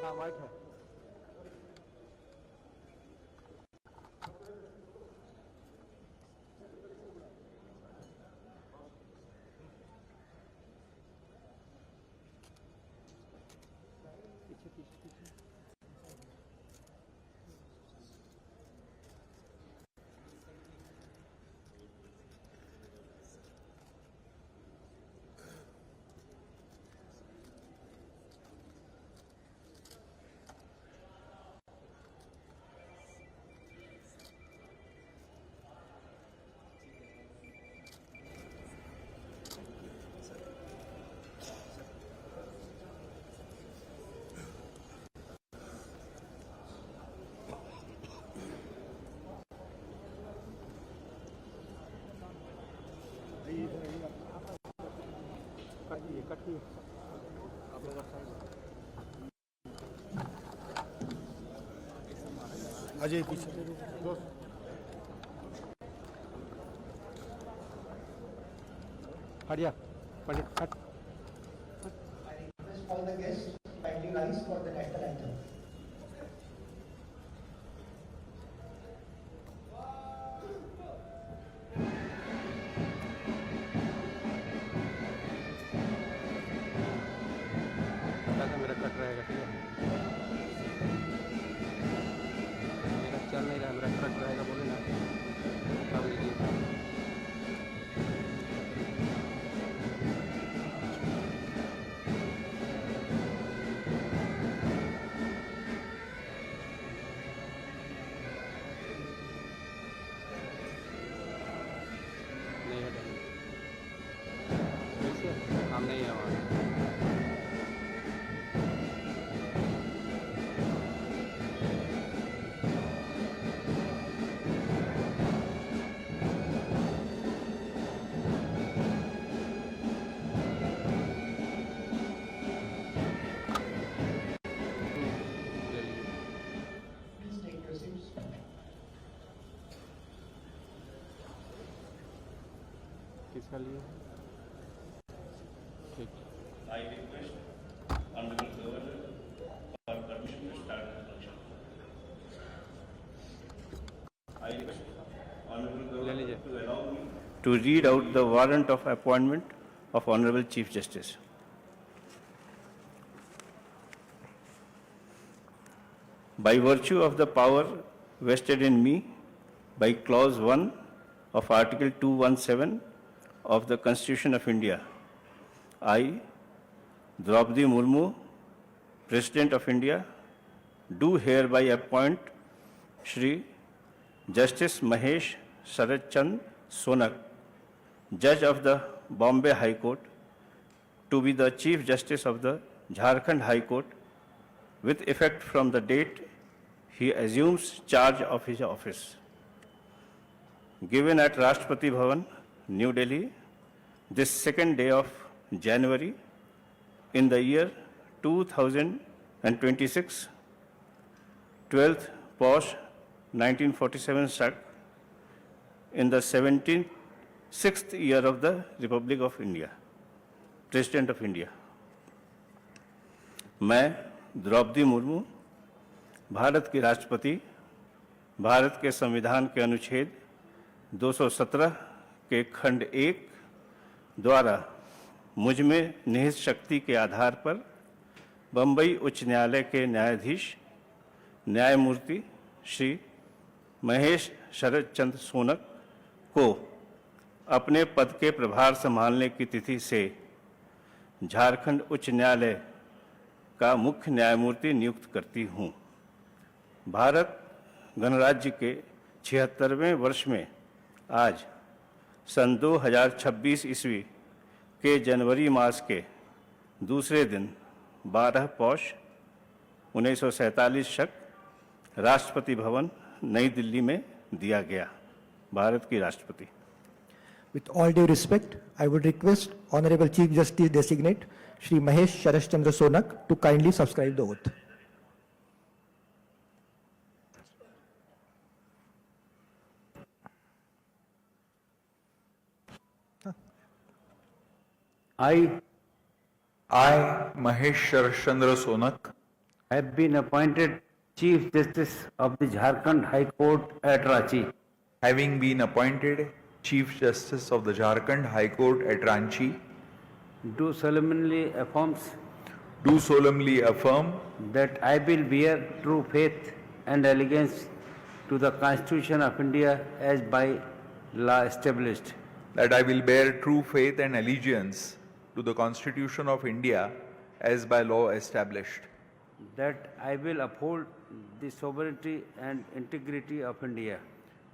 हाँ माइक है। पीछे पीछे पीछे। कटिए आप लोग अजय पीछे दोस्त हटिया हट। All the guests kindly rise for the national anthem. मेरा कट रहेगा, ठीक है। मेरा चल नहीं रहा, मेरा कट रहेगा, बोले ना कर लीजिए। नहीं हटेंगे, कैसे काम नहीं है हमारा। Please take your seats. किसका लिए ठीक। I request Honorable Governor for permission to start the function. I request Honorable ले लीजिए। Governor to allow me to read out the warrant of appointment of Honorable Chief Justice. By virtue of the power vested in me by Clause 1 of Article 217 of the Constitution of India, I, Draupadi Murmu, President of India, do hereby appoint Shri Justice Mahesh Sharat Chand Sonak, Judge of the Bombay High Court, to be the Chief Justice of the Jharkhand High Court with effect from the date he assumes charge of his office. Given at Rashtrapati Bhavan, New Delhi, this second day of January in the year 2026, 12th Posh 1947 struck in the 76th year of the Republic of India, President of India. मैं द्रौपदी मुर्मू, भारत की राष्ट्रपति, भारत के संविधान के अनुच्छेद 217 के खंड 1 द्वारा मुझ में निहित शक्ति के आधार पर बम्बई उच्च न्यायालय के न्यायाधीश न्यायमूर्ति श्री महेश शरद चंद्र सोनक को अपने पद के प्रभार संभालने की तिथि से झारखंड उच्च न्यायालय का मुख्य न्यायमूर्ति नियुक्त करती हूँ। भारत गणराज्य के 76वें वर्ष में आज सन 2026 ईस्वी के जनवरी मास के दूसरे दिन 12 पौष 1947 तक राष्ट्रपति भवन नई दिल्ली में दिया गया। भारत की राष्ट्रपति। With all due respect, I would request Honorable Chief Justice Designate Shri Mahesh Sharat Chandra Sonak to kindly subscribe the oath. I, Mahesh Sharat Chandra Sonak, have been appointed Chief Justice of the Jharkhand High Court at Ranchi, having been appointed Chief Justice of the Jharkhand High Court at Ranchi, do solemnly affirm that I will bear true faith and allegiance to the Constitution of India as by law established, that I will bear true faith and allegiance to the Constitution of India as by law established, that I will uphold the sovereignty and integrity of India,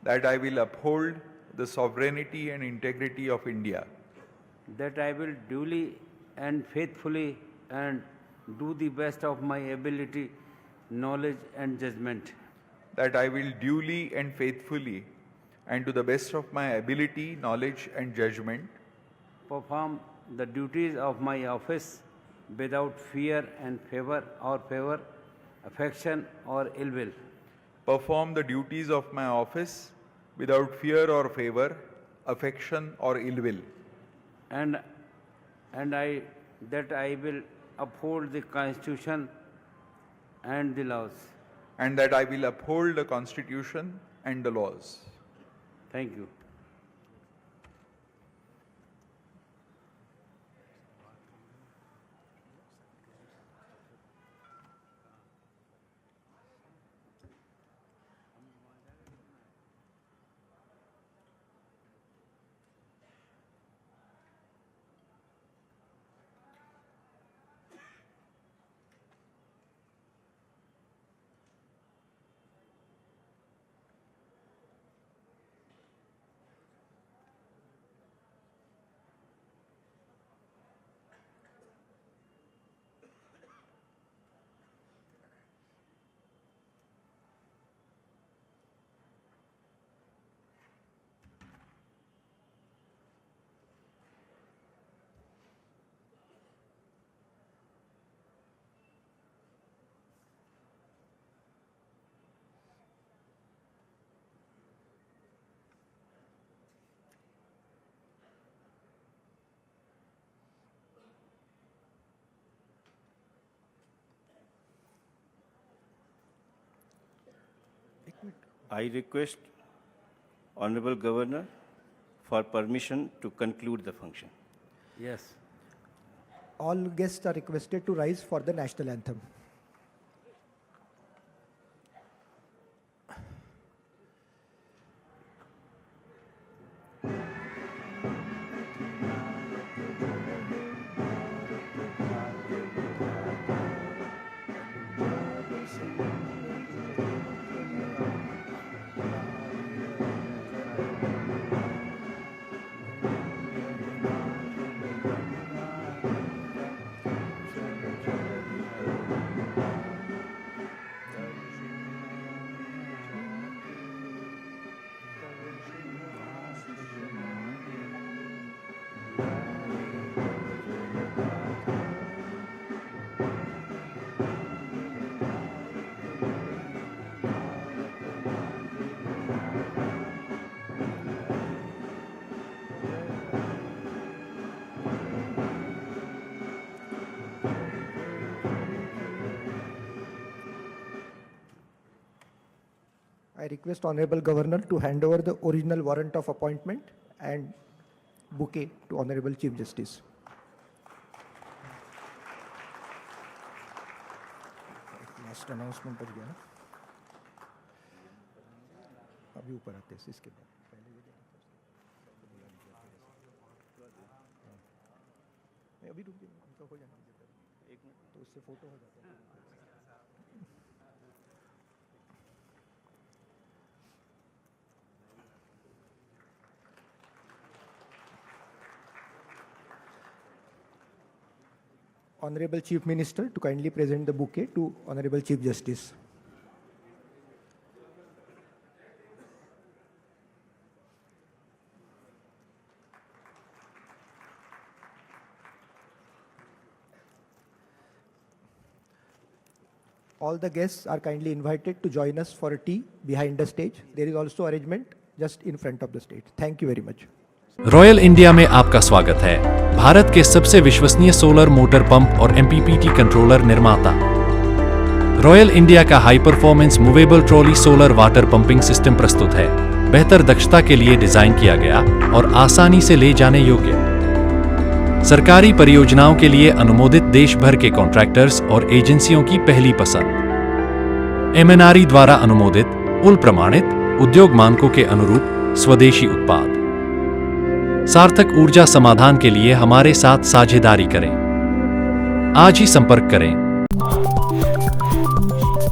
that I will uphold the sovereignty and integrity of India, that I will duly and faithfully and do the best of my ability, knowledge and judgment, that I will duly and faithfully and to the best of my ability, knowledge and judgment perform the duties of my office without fear and favor, affection or ill will, perform the duties of my office without fear or favor, affection or ill will, and that I will uphold the Constitution and the laws. and that I will uphold the Constitution and the laws. Thank you. I request Honorable Governor for permission to conclude the function. Yes. All guests are requested to rise for the national anthem. I request Honorable Governor to hand over the original warrant of appointment and bouquet to Honorable Chief Justice. Last announcement बच गया ना? अभी ऊपर आते हैं इसके बाद पहले ये देना था मैं अभी रुक जाऊँ उनका हो जाना एक मिनट तो उससे फोटो हो जाता है Honorable Chief Minister to kindly present the bouquet to Honorable Chief Justice. All the guests are kindly invited to join us for a tea behind the stage. There is also arrangement just in front of the stage. Thank you very much. Royal India में आपका स्वागत है। भारत के सबसे विश्वसनीय solar motor pump और MPPT controller निर्माता। Royal India का high performance movable trolley solar water pumping system प्रस्तुत है। बेहतर दक्षता के लिए डिजाइन किया गया और आसानी से ले जाने योग्य। सरकारी परियोजनाओं के लिए अनुमोदित देश भर के कॉन्ट्रैक्टर्स और एजेंसियों की पहली पसंद। MNRE द्वारा अनुमोदित, उल प्रमाणित, उद्योग मानकों के अनुरूप स्वदेशी उत्पाद। सार्थक ऊर्जा समाधान के लिए हमारे साथ साझेदारी करें। आज ही संपर्क करें।